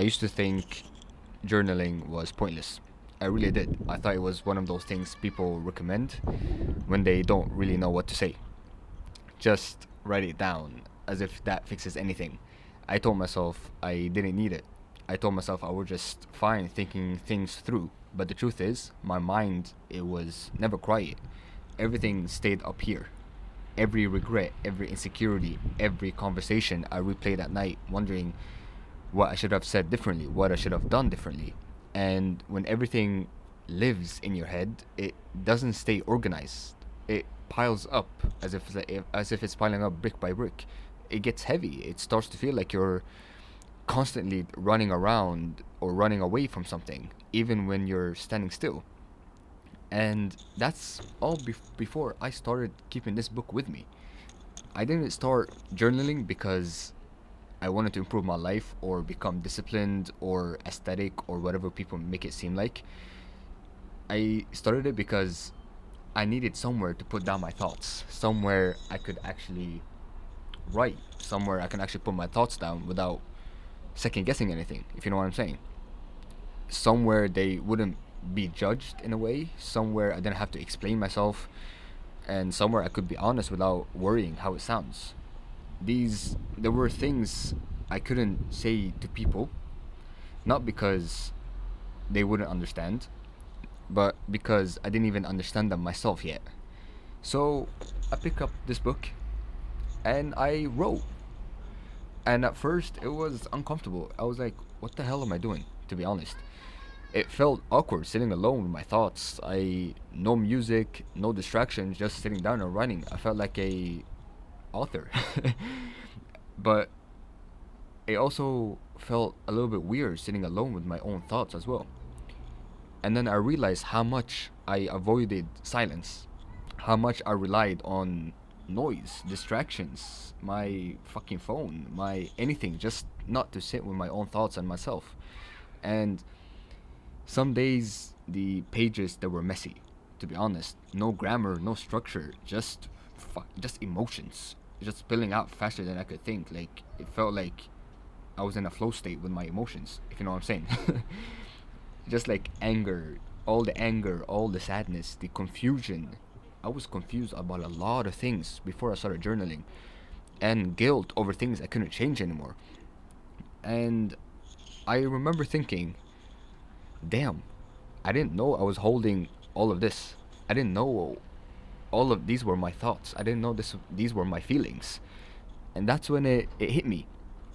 I used to think journaling was pointless. I really did. I thought it was one of those things people recommend when they don't really know what to say. Just write it down, as if that fixes anything. I told myself I didn't need it. I told myself I was just fine thinking things through. But the truth is, my mind, it was never quiet. Everything stayed up here. Every regret, every insecurity, every conversation I replayed at night, wondering what I should have said differently, what I should have done differently. And when everything lives in your head, it doesn't stay organized. It piles up as if it's piling up brick by brick. It gets heavy. It starts to feel like you're constantly running around or running away from something, even when you're standing still. And that's all before I started keeping this book with me. I didn't start journaling because I wanted to improve my life or become disciplined or aesthetic or whatever people make it seem like. I started it because I needed somewhere to put down my thoughts, somewhere I could actually write, somewhere I can actually put my thoughts down without second guessing anything, if you know what I'm saying. Somewhere they wouldn't be judged in a way, somewhere I didn't have to explain myself, and somewhere I could be honest without worrying how it sounds. There were things I couldn't say to people, not because they wouldn't understand, but because I didn't even understand them myself yet. So I picked up this book and I wrote. And at first it was uncomfortable. I was like, what the hell am I doing? To be honest, it felt awkward sitting alone with my thoughts. I no music, no distractions, just sitting down and writing. I felt like a author. But it also felt a little bit weird sitting alone with my own thoughts as well. And then I realized how much I avoided silence, how much I relied on noise, distractions, my fucking phone, my anything, just not to sit with my own thoughts and myself. And some days the pages that were messy, to be honest. No grammar, no structure, just emotions. Just spilling out faster than I could think. Like it felt like I was in a flow state with my emotions, if you know what I'm saying. Just like anger, all the sadness, the confusion. I was confused about a lot of things before I started journaling, and guilt over things I couldn't change anymore. And I remember thinking, damn, I didn't know I was holding all of this. I didn't know all of these were my thoughts. I didn't know these were my feelings. And that's when it hit me.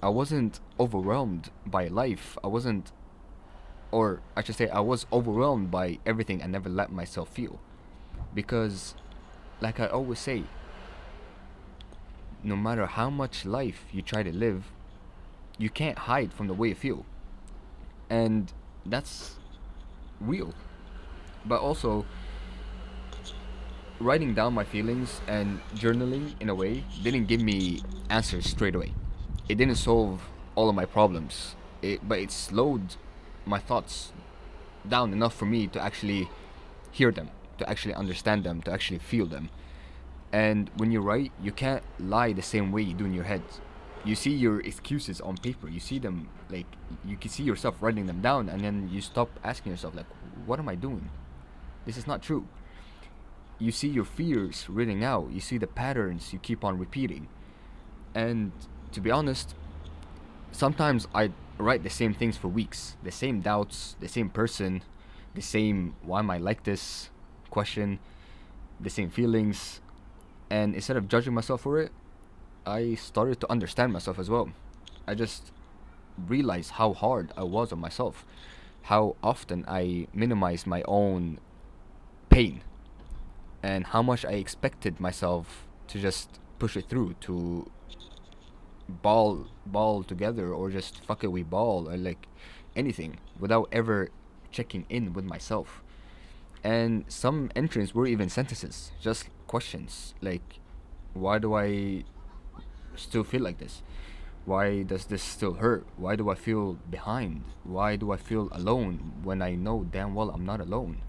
I wasn't overwhelmed by life. Or I should say, I was overwhelmed by everything I never let myself feel. Because, like I always say, no matter how much life you try to live, you can't hide from the way you feel. And that's real. But also, writing down my feelings and journaling in a way didn't give me answers straight away. It didn't solve all of my problems. But it slowed my thoughts down enough for me to actually hear them, to actually understand them, to actually feel them. And when you write, you can't lie the same way you do in your head. You see your excuses on paper. You see them, like, you can see yourself writing them down, and then you stop asking yourself, like, what am I doing? This is not true. You see your fears written out. You see the patterns you keep on repeating. And to be honest, sometimes I write the same things for weeks, the same doubts, the same person, the same why am I like this question, the same feelings. And instead of judging myself for it, I started to understand myself as well. I just realized how hard I was on myself, how often I minimized my own pain, and how much I expected myself to just push it through, to ball together, or just fuck it, we ball, or like anything, without ever checking in with myself. And some entries were even sentences, just questions like, why do I still feel like this? Why does this still hurt? Why do I feel behind? Why do I feel alone when I know damn well I'm not alone?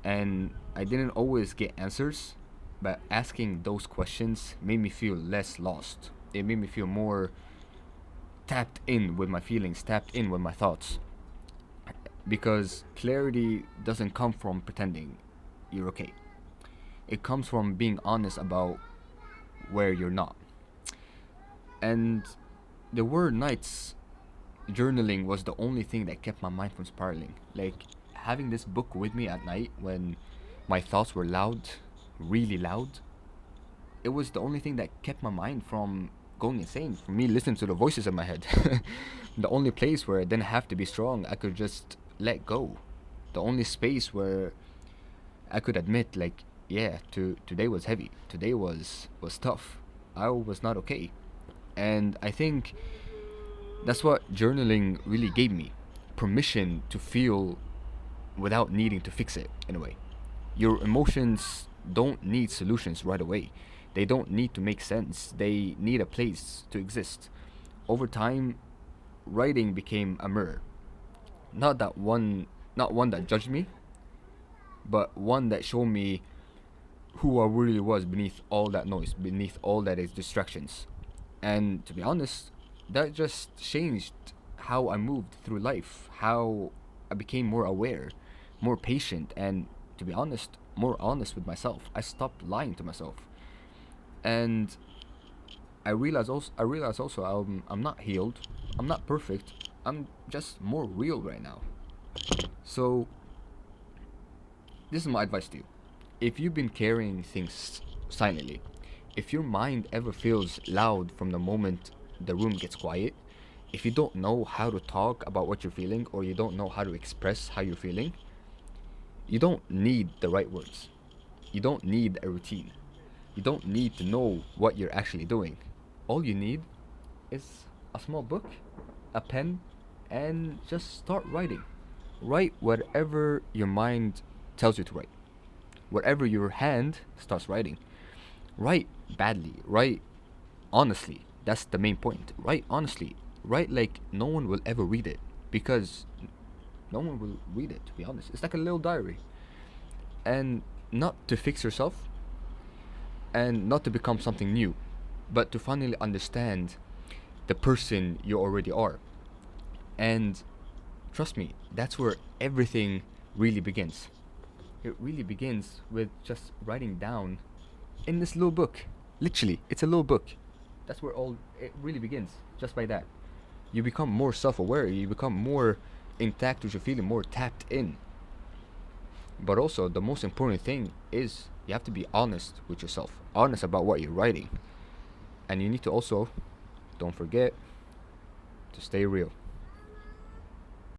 And I didn't always get answers, but asking those questions made me feel less lost. It made me feel more tapped in with my feelings, tapped in with my thoughts. Because clarity doesn't come from pretending you're okay. It comes from being honest about where you're not. And there were nights journaling was the only thing that kept my mind from spiraling. Like having this book with me at night when my thoughts were loud, really loud, it was the only thing that kept my mind from going insane. For me, listening to the voices in my head. The only place where I didn't have to be strong, I could just let go. The only space where I could admit, like, yeah, today was heavy. Today was tough. I was not okay. And I think that's what journaling really gave me permission to feel without needing to fix it in a way. Your emotions don't need solutions right away. They don't need to make sense. They need a place to exist. Over time, writing became a mirror. Not one that judged me, but one that showed me who I really was beneath all that noise, beneath all that is distractions. And to be honest, that just changed how I moved through life, how I became more aware, more patient, and to be honest, more honest with myself. I stopped lying to myself. And I realized also I'm not healed. I'm not perfect. I'm just more real right now. So this is my advice to you. If you've been carrying things silently, if your mind ever feels loud from the moment the room gets quiet, if you don't know how to talk about what you're feeling or you don't know how to express how you're feeling, you don't need the right words. You don't need a routine. You don't need to know what you're actually doing. All you need is a small book, a pen, and just start writing. Write whatever your mind tells you to write. Whatever your hand starts writing. Write badly. Write honestly. That's the main point. Write honestly. Write like no one will ever read it. Because no one will read it, to be honest. It's like a little diary. And not to fix yourself and not to become something new, but to finally understand the person you already are. And trust me, that's where everything really begins. It really begins with just writing down in this little book. Literally, it's a little book. That's where all it really begins. Just by that, you become more self-aware. You become more intact with your feeling, more tapped in. But also, the most important thing is you have to be honest with yourself, honest about what you're writing, and you need to also, don't forget, to stay real.